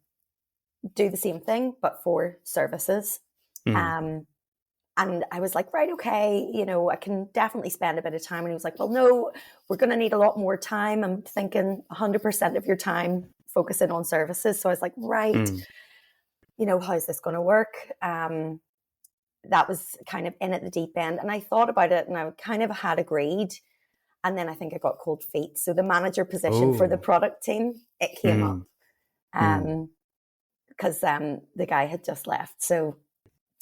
Speaker 2: do the same thing, but for services. And I was like, right, okay, I can definitely spend a bit of time. And he was like, well, no, we're going to need a lot more time. I'm thinking 100% of your time focusing on services. So I was like, right, how's this going to work? That was kind of in at the deep end. And I thought about it, and I kind of had agreed. And then I think I got cold feet. So the manager position for the product team, it came up because the guy had just left. So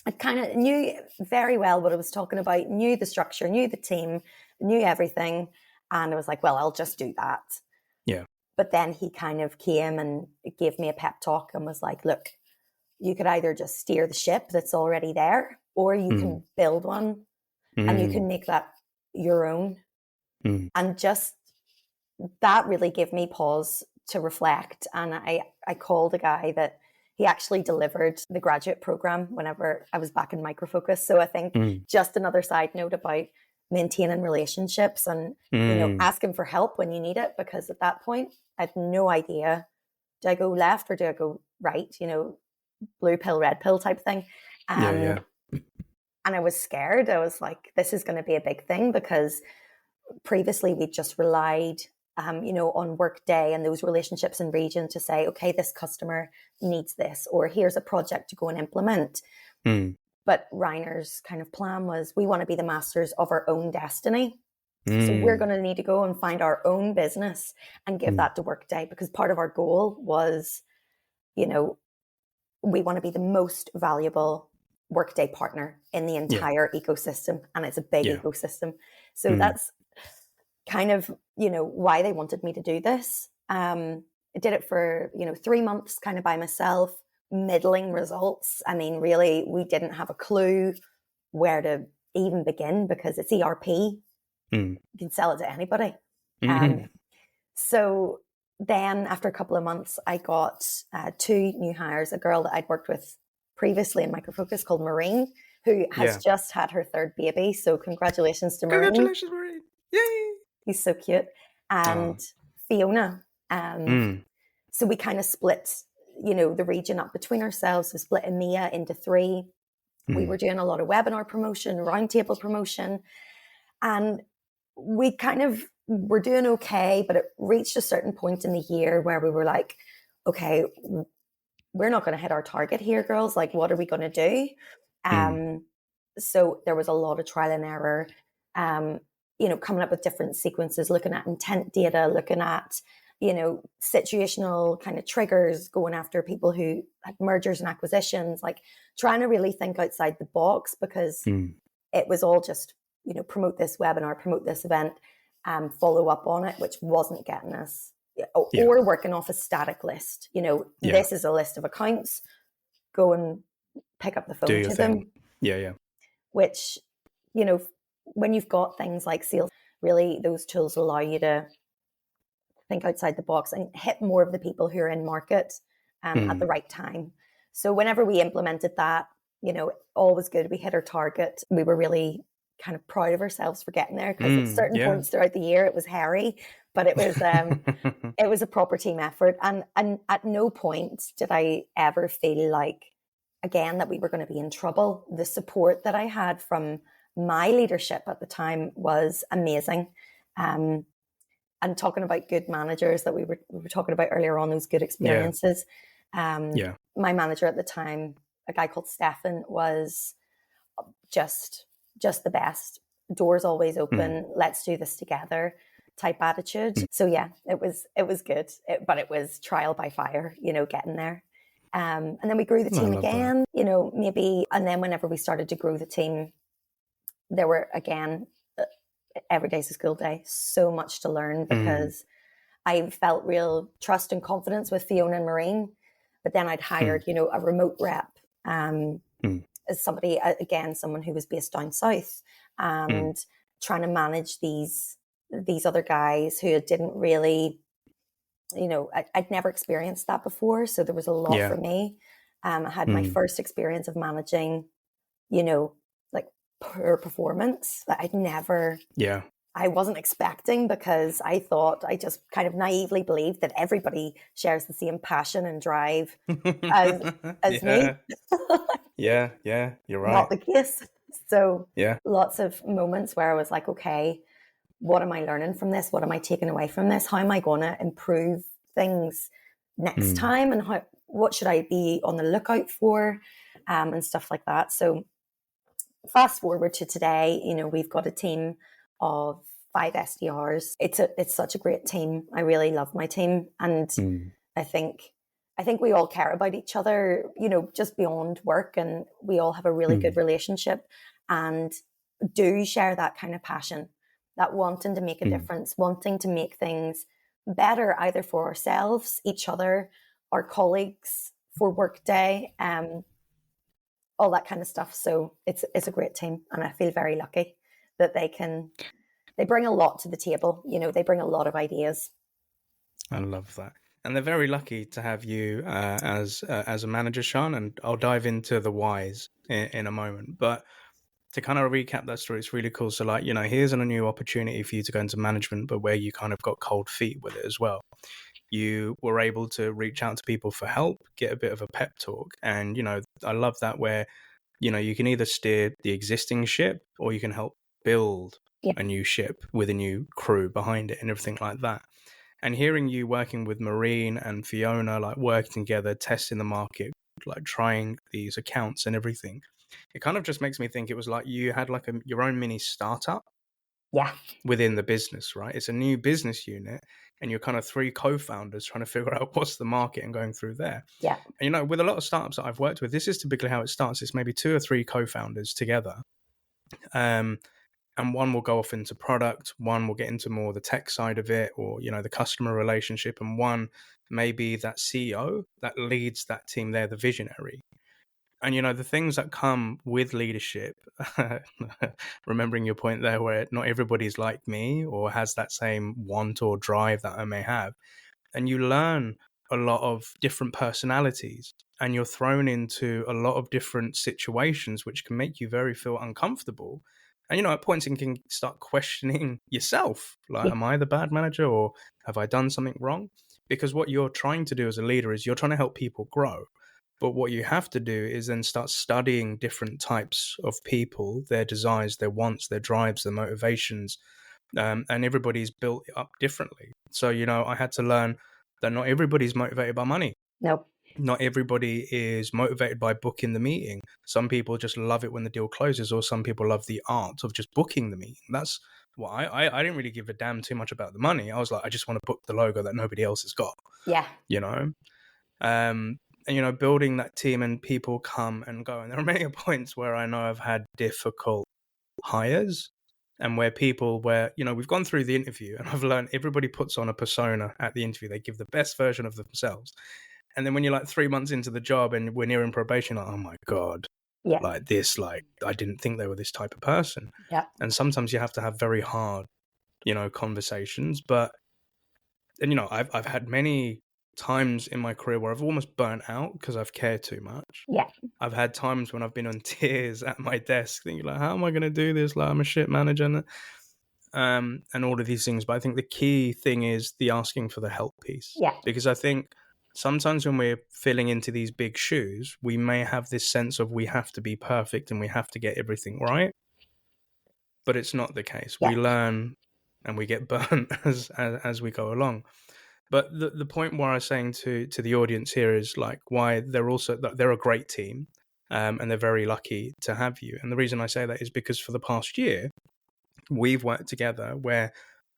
Speaker 2: I kind of knew very well what I was talking about, knew the structure, knew the team, knew everything. And I was like, well, I'll just do that.
Speaker 1: Yeah.
Speaker 2: But then he kind of came and gave me a pep talk and was like, look, you could either just steer the ship that's already there, or you can build one and you can make that your own. And just that really gave me pause to reflect. And I called a guy that he actually delivered the graduate program whenever I was back in Micro Focus. So I think just another side note about maintaining relationships and you know, asking for help when you need it, because at that point I had no idea, do I go left or do I go right, you know, blue pill, red pill type thing. And I was scared. I was like, this is going to be a big thing, because previously we just relied you know, on Workday and those relationships in region to say, okay, this customer needs this, or here's a project to go and implement. But Reiner's kind of plan was, we want to be the masters of our own destiny. So we're going to need to go and find our own business and give that to Workday, because part of our goal was, you know, we want to be the most valuable Workday partner in the entire ecosystem. And it's a big ecosystem. So that's kind of, you know, why they wanted me to do this. I did it for, you know, 3 months kind of by myself, middling results. I mean, really, we didn't have a clue where to even begin, because it's ERP. You can sell it to anybody. So then after a couple of months, I got 2 new hires, a girl that I'd worked with previously in Micro Focus called Maureen, who has just had her 3rd baby. So congratulations to Maureen.
Speaker 1: Congratulations, Maureen. Yay.
Speaker 2: He's so cute. And Fiona. So we kind of split, you know, the region up between ourselves. We split EMEA into 3. We were doing a lot of webinar promotion, roundtable promotion. And we kind of were doing okay, but it reached a certain point in the year where we were like, okay, we're not going to hit our target here, girls. Like, what are we going to do? So there was a lot of trial and error, you know, coming up with different sequences, looking at intent data, looking at, you know, situational kind of triggers, going after people who had mergers and acquisitions, like trying to really think outside the box, because it was all just, you know, promote this webinar, promote this event, follow up on it, which wasn't getting us, or working off a static list. You know, this is a list of accounts, go and pick up the phone to them. Which, you know, when you've got things like sales, really those tools allow you to think outside the box and hit more of the people who are in market at the right time. So whenever we implemented that, you know, all was good. We hit our target. We were really kind of proud of ourselves for getting there, because at certain points throughout the year it was hairy, but it was it was a proper team effort. And at no point did I ever feel like, again, that we were going to be in trouble. The support that I had from my leadership at the time was amazing. And talking about good managers that we were talking about earlier on, those good experiences. My manager at the time, a guy called Stefan, was just the best. Doors always open. Let's do this together type attitude. So yeah, it was good, but it was trial by fire, you know, getting there. And then we grew the team again, you know, maybe. And then whenever we started to grow the team, there were, again, every day's a school day, so much to learn, because I felt real trust and confidence with Fiona and Maureen. But then I'd hired, you know, a remote rep as somebody, again, someone who was based down south, and trying to manage these other guys who didn't really, you know, I'd never experienced that before. So there was a lot for me. I had my first experience of managing, you know, like poor performance that I'd never, I wasn't expecting, because I thought, I just kind of naively believed that everybody shares the same passion and drive as me.
Speaker 1: You're right.
Speaker 2: Not the case. So lots of moments where I was like, okay, what am I learning from this? What am I taking away from this? How am I going to improve things next time? And what should I be on the lookout for? And stuff like that. So fast forward to today, you know, we've got a team of 5 SDRs. It's such a great team. I really love my team. And I think I think we all care about each other, just beyond work, and we all have a really good relationship and do share that kind of passion, that wanting to make a difference, wanting to make things better, either for ourselves, each other, our colleagues, for workday, all that kind of stuff. So it's a great team, and I feel very lucky that they bring a lot to the table. They bring a lot of ideas.
Speaker 1: I love that. And they're very lucky to have you as a manager, Sean, and I'll dive into the whys in a moment. But to kind of recap that story, it's really cool. So like, here's a new opportunity for you to go into management, but where you kind of got cold feet with it as well. You were able to reach out to people for help, get a bit of a pep talk. And, I love that where, you can either steer the existing ship or you can help build a new ship with a new crew behind it and everything like that. And hearing you working with Maureen and Fiona, like working together, testing the market, like trying these accounts and everything, it kind of just makes me think it was like you had like your own mini startup within the business, right? It's a new business unit and you're kind of 3 co-founders trying to figure out what's the market and going through there.
Speaker 2: Yeah.
Speaker 1: And, with a lot of startups that I've worked with, this is typically how it starts. It's maybe 2 or 3 co-founders together. And one will go off into product, one will get into more the tech side of it, or, the customer relationship, and one maybe that CEO that leads that team. They're the visionary. And, the things that come with leadership, remembering your point there where not everybody's like me or has that same want or drive that I may have. And you learn a lot of different personalities and you're thrown into a lot of different situations, which can make you feel uncomfortable. And, at points you can start questioning yourself. Like, am I the bad manager or have I done something wrong? Because what you're trying to do as a leader is you're trying to help people grow. But what you have to do is then start studying different types of people, their desires, their wants, their drives, their motivations. And everybody's built up differently. So, I had to learn that not everybody's motivated by money.
Speaker 2: Nope.
Speaker 1: Not everybody is motivated by booking the meeting. Some people just love it when the deal closes, or some people love the art of just booking the meeting. That's why I didn't really give a damn too much about the money. I was like, I just want to book the logo that nobody else has got.
Speaker 2: Yeah.
Speaker 1: And, building that team and people come and go. And there are many points where I know I've had difficult hires and where we've gone through the interview and I've learned everybody puts on a persona at the interview. They give the best version of themselves. And then when you're like 3 months into the job and we're nearing probation, like, oh my God, like this, like I didn't think they were this type of person.
Speaker 2: Yeah.
Speaker 1: And sometimes you have to have very hard, conversations. But, and, I've had many times in my career where I've almost burnt out because I've cared too much.
Speaker 2: Yeah.
Speaker 1: I've had times when I've been on tears at my desk thinking like, how am I going to do this? Like, I'm a shit manager and all of these things. But I think the key thing is the asking for the help piece.
Speaker 2: Yeah.
Speaker 1: Because I think sometimes when we're filling into these big shoes, we may have this sense of we have to be perfect and we have to get everything right. But it's not the case.
Speaker 2: Yeah.
Speaker 1: We learn and we get burnt as we go along. But the point where I was saying to the audience here is like why they're a great team and they're very lucky to have you. And the reason I say that is because for the past year, we've worked together where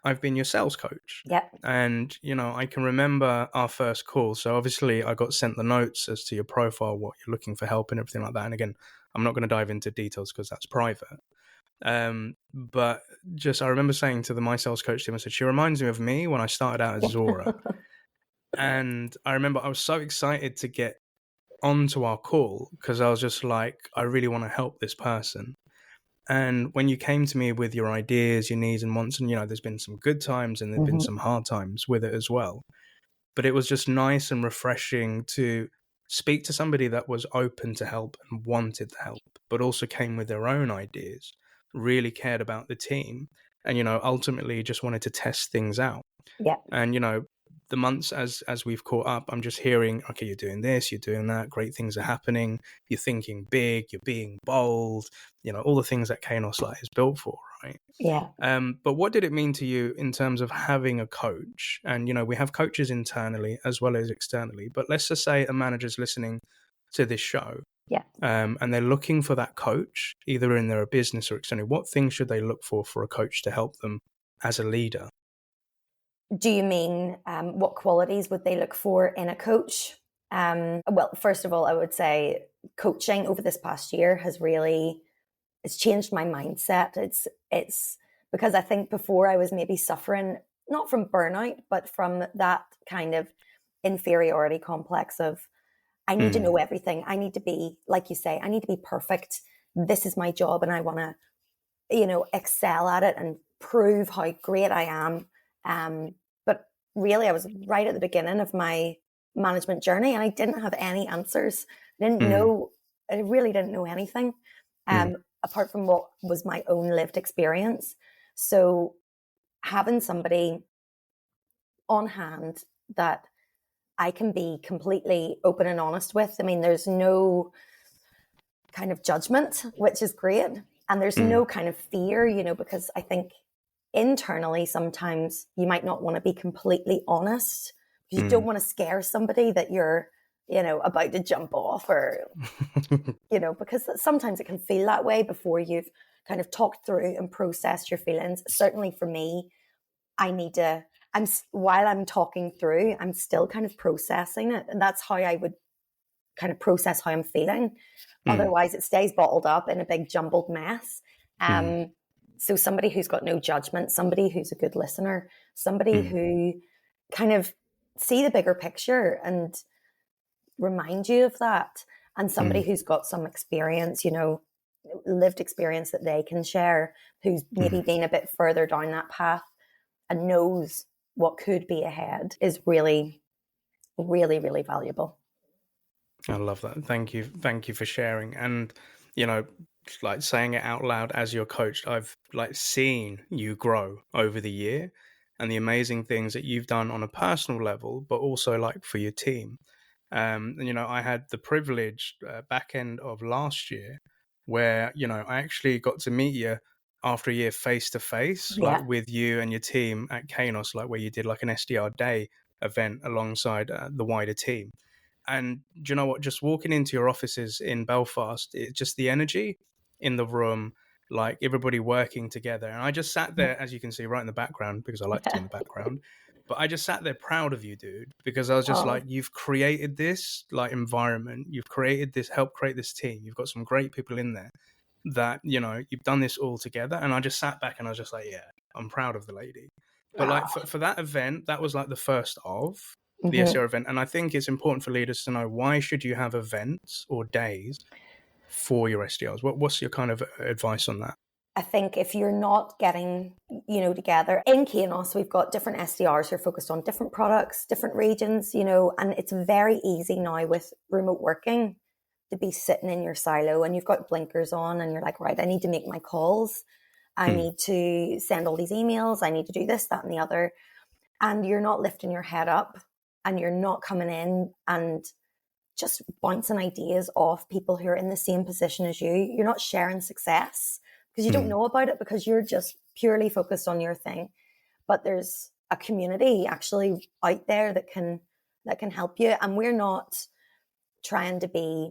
Speaker 1: I've been your sales coach.
Speaker 2: Yep.
Speaker 1: And, I can remember our first call. So obviously I got sent the notes as to your profile, what you're looking for help and everything like that. And again, I'm not going to dive into details because that's private. But just I remember saying to my sales coach team, I said, she reminds me of me when I started out as Zora. And I remember I was so excited to get onto our call because I was just like, I really want to help this person. And when you came to me with your ideas, your needs and wants, and there's been some good times and there've been some hard times with it as well. But it was just nice and refreshing to speak to somebody that was open to help and wanted to help, but also came with their own ideas, really cared about the team, and ultimately just wanted to test things out.
Speaker 2: Yeah.
Speaker 1: And the months as we've caught up, I'm just hearing, okay, you're doing this, you're doing that, great things are happening, you're thinking big, you're being bold, all the things that Kainos is built for, right?
Speaker 2: Yeah.
Speaker 1: But what did it mean to you in terms of having a coach? And we have coaches internally as well as externally, but let's just say a manager's listening to this show.
Speaker 2: Yeah.
Speaker 1: And they're looking for that coach, either in their business or externally. What things should they look for a coach to help them as a leader?
Speaker 2: Do you mean what qualities would they look for in a coach? Well, first of all, I would say coaching over this past year has really, it's changed my mindset. It's because I think before I was maybe suffering, not from burnout, but from that kind of inferiority complex of, I need to know everything. I need to be, like you say, I need to be perfect. This is my job and I want to, excel at it and prove how great I am. But really, I was right at the beginning of my management journey and I didn't have any answers. I really didn't know anything apart from what was my own lived experience. So having somebody on hand that I can be completely open and honest with. I mean, there's no kind of judgment, which is great. And there's no kind of fear, because I think internally sometimes you might not want to be completely honest because you don't want to scare somebody that you're, about to jump off or, because sometimes it can feel that way before you've kind of talked through and processed your feelings. Certainly for me, while I'm talking through, I'm still kind of processing it. And that's how I would kind of process how I'm feeling. Otherwise it stays bottled up in a big jumbled mess. So somebody who's got no judgment, somebody who's a good listener, somebody who kind of see the bigger picture and remind you of that. And somebody who's got some experience, lived experience that they can share, who's maybe been a bit further down that path and knows what could be ahead is really, really, really valuable.
Speaker 1: I love that. Thank you. Thank you for sharing. And, like saying it out loud as your coach, I've like seen you grow over the year and the amazing things that you've done on a personal level, but also like for your team. And, I had the privilege back end of last year where, I actually got to meet you after a year face to face, like with you and your team at Kainos, like where you did like an SDR day event alongside the wider team. And do you know what? Just walking into your offices in Belfast, it's just the energy in the room, like everybody working together. And I just sat there, as you can see, right in the background, because I like to be in the background. But I just sat there proud of you, dude, because I was just like, you've created this like environment. You've created this, helped create this team. You've got some great people in there that, you've done this all together. And I just sat back and I was just like, yeah, I'm proud of the lady. But like for that event, that was like the first of the SDR event. And I think it's important for leaders to know, why should you have events or days for your SDRs? What's your kind of advice on that?
Speaker 2: I think if you're not getting, together in Kainos, we've got different SDRs who are focused on different products, different regions, and it's very easy now with remote working to be sitting in your silo and you've got blinkers on and you're like, right, I need to make my calls. I need to send all these emails. I need to do this, that, and the other. And you're not lifting your head up and you're not coming in and just bouncing ideas off people who are in the same position as you. You're not sharing success because you don't know about it because you're just purely focused on your thing. But there's a community actually out there that can help you. And we're not trying to be,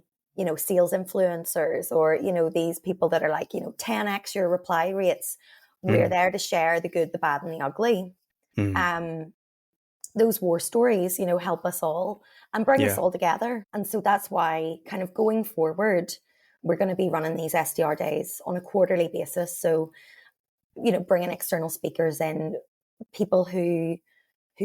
Speaker 2: sales influencers or, these people that are like, 10x your reply rates. We're there to share the good, the bad, and the ugly. Those war stories, help us all and bring us all together. And so that's why kind of going forward, we're going to be running these SDR days on a quarterly basis. So, bringing external speakers in, people who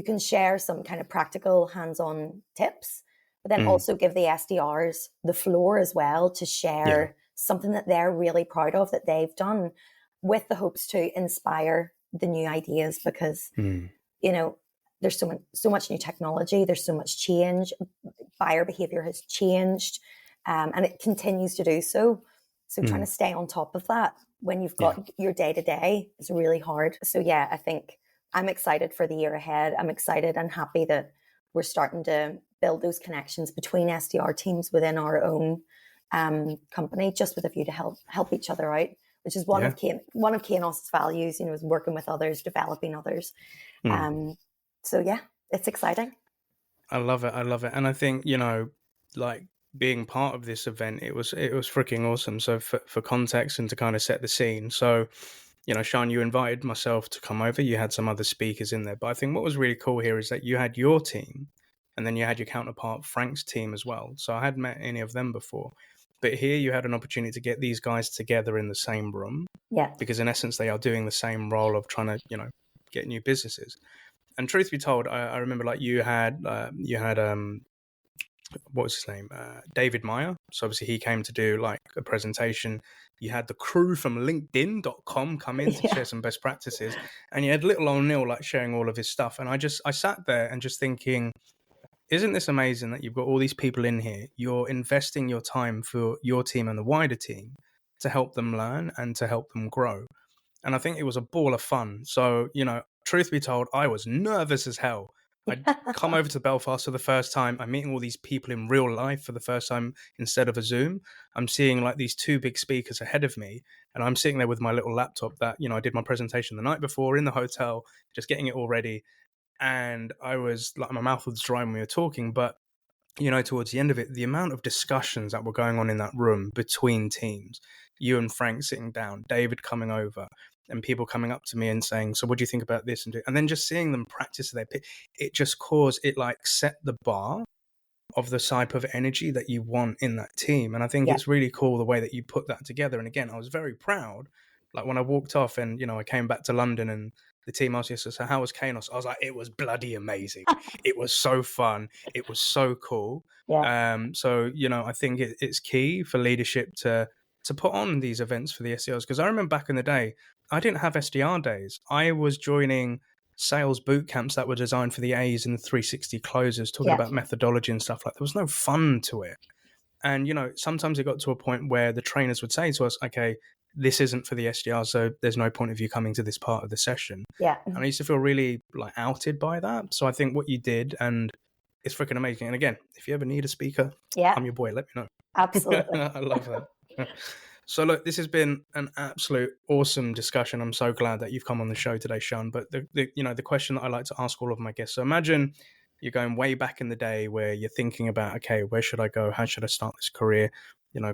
Speaker 2: can share some kind of practical hands-on tips, but then also give the SDRs the floor as well to share something that they're really proud of that they've done, with the hopes to inspire the new ideas because, there's so much new technology. There's so much change. Buyer behavior has changed, and it continues to do so. So trying to stay on top of that when you've got your day-to-day is really hard. So yeah, I think I'm excited for the year ahead. I'm excited and happy that we're starting to build those connections between SDR teams within our own company, just with a view to help each other out, which is one of Kainos' values, is working with others, developing others. So yeah, it's exciting.
Speaker 1: I love it. And I think, like being part of this event, it was freaking awesome. So for context and to kind of set the scene. So, Sean, you invited myself to come over. You had some other speakers in there. But I think what was really cool here is that you had your team and then you had your counterpart Frank's team as well. So I hadn't met any of them before. But here you had an opportunity to get these guys together in the same room.
Speaker 2: Yeah.
Speaker 1: Because in essence, they are doing the same role of trying to, get new businesses. And truth be told, I remember like you had what was his name? David Meyer. So obviously he came to do like a presentation. You had the crew from LinkedIn.com come in to share some best practices. And you had little old Neil like sharing all of his stuff. And I sat there and just thinking, isn't this amazing that you've got all these people in here? You're investing your time for your team and the wider team to help them learn and to help them grow. And I think it was a ball of fun. So, truth be told, I was nervous as hell. I'd come over to Belfast for the first time. I'm meeting all these people in real life for the first time instead of a Zoom. I'm seeing like these two big speakers ahead of me. And I'm sitting there with my little laptop that, I did my presentation the night before in the hotel, just getting it all ready. And I was like, my mouth was dry when we were talking. But, towards the end of it, the amount of discussions that were going on in that room between teams, you and Frank sitting down, David coming over, and people coming up to me and saying, so what do you think about this? And then just seeing them practice their pitch, it just caused it like set the bar of the type of energy that you want in that team. And I think it's really cool the way that you put that together. And again, I was very proud. Like when I walked off and, I came back to London and the team asked me, so how was Kainos? I was like, it was bloody amazing. It was so fun. It was so cool. So, I think it's key for leadership to put on these events for the SDRs. Because I remember back in the day, I didn't have SDR days. I was joining sales boot camps that were designed for the A's and the 360 closers, talking about methodology and stuff like that. There was no fun to it. And, sometimes it got to a point where the trainers would say to us, okay, this isn't for the SDR, so there's no point of you coming to this part of the session.
Speaker 2: Yeah.
Speaker 1: And I used to feel really like outed by that. So I think what you did, and it's freaking amazing. And again, if you ever need a speaker, I'm your boy, let me know.
Speaker 2: Absolutely.
Speaker 1: I love that. So look, this has been an absolute awesome discussion. I'm so glad that you've come on the show today, Siân. But the question that I like to ask all of my guests. So imagine you're going way back in the day where you're thinking about, okay, where should I go? How should I start this career?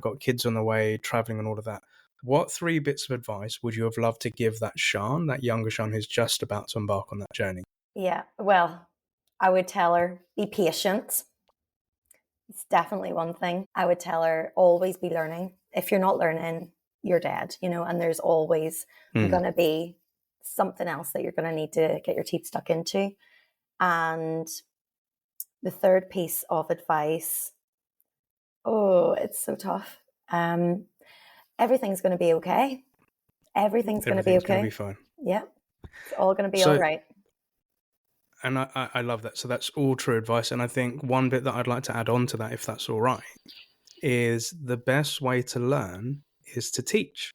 Speaker 1: Got kids on the way, traveling and all of that. What 3 bits of advice would you have loved to give that Siân, that younger Siân who's just about to embark on that journey?
Speaker 2: Yeah, well, I would tell her, be patient. It's definitely one thing. I would tell her, always be learning. If you're not learning, you're dead, and there's always going to be something else that you're going to need to get your teeth stuck into. And the 3rd piece of advice, it's so tough. Everything's going to be okay. Everything's going to be okay.
Speaker 1: Going to be fine.
Speaker 2: Yeah. It's all going to be all right.
Speaker 1: And I love that. So that's all true advice. And I think one bit that I'd like to add on to that, if that's all right, is the best way to learn is to teach.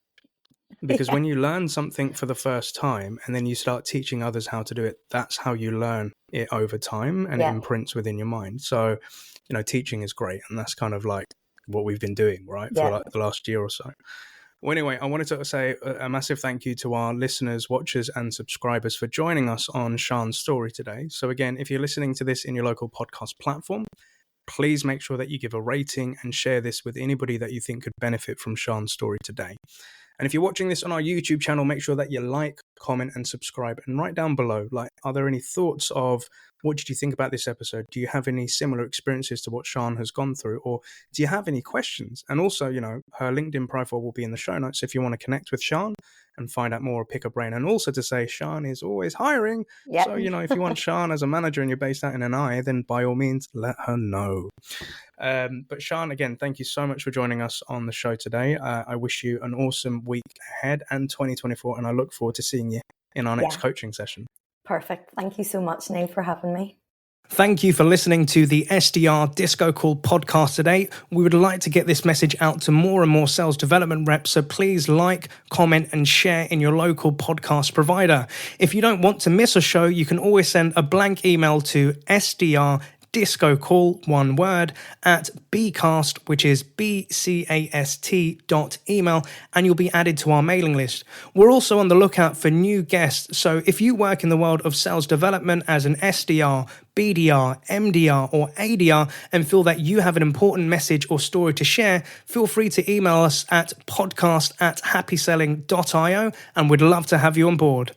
Speaker 1: Because when you learn something for the first time and then you start teaching others how to do it, that's how you learn it over time and it imprints within your mind. So, teaching is great. And that's kind of like what we've been doing, right, for like the last year or so. Well, anyway, I wanted to say a massive thank you to our listeners, watchers, and subscribers for joining us on Siân's story today. So again, if you're listening to this in your local podcast platform, please make sure that you give a rating and share this with anybody that you think could benefit from Siân's story today. And if you're watching this on our YouTube channel, make sure that you like, comment, and subscribe. And write down below, are there any thoughts of what did you think about this episode? Do you have any similar experiences to what Siân has gone through? Or do you have any questions? And also, her LinkedIn profile will be in the show notes if you want to connect with Siân and find out more or pick a brain. And also to say Siân is always hiring. Yep. So, if you want Siân as a manager and you're based out in NI, then by all means, let her know. But Siân, again, thank you so much for joining us on the show today. I wish you an awesome week ahead and 2024, and I look forward to seeing you in our next coaching session.
Speaker 2: Perfect. Thank you so much, Neil, for having me.
Speaker 1: Thank you for listening to the SDR Disco Call podcast today. We would like to get this message out to more and more sales development reps, so please like, comment, and share in your local podcast provider. If you don't want to miss a show, you can always send a blank email to SDR Disco Call, one word, at bcast, which is bcast.email, and you'll be added to our mailing list. We're also on the lookout for new guests, so if you work in the world of sales development as an SDR, BDR, MDR, or ADR, and feel that you have an important message or story to share, feel free to email us at podcast@happyselling.io, and we'd love to have you on board.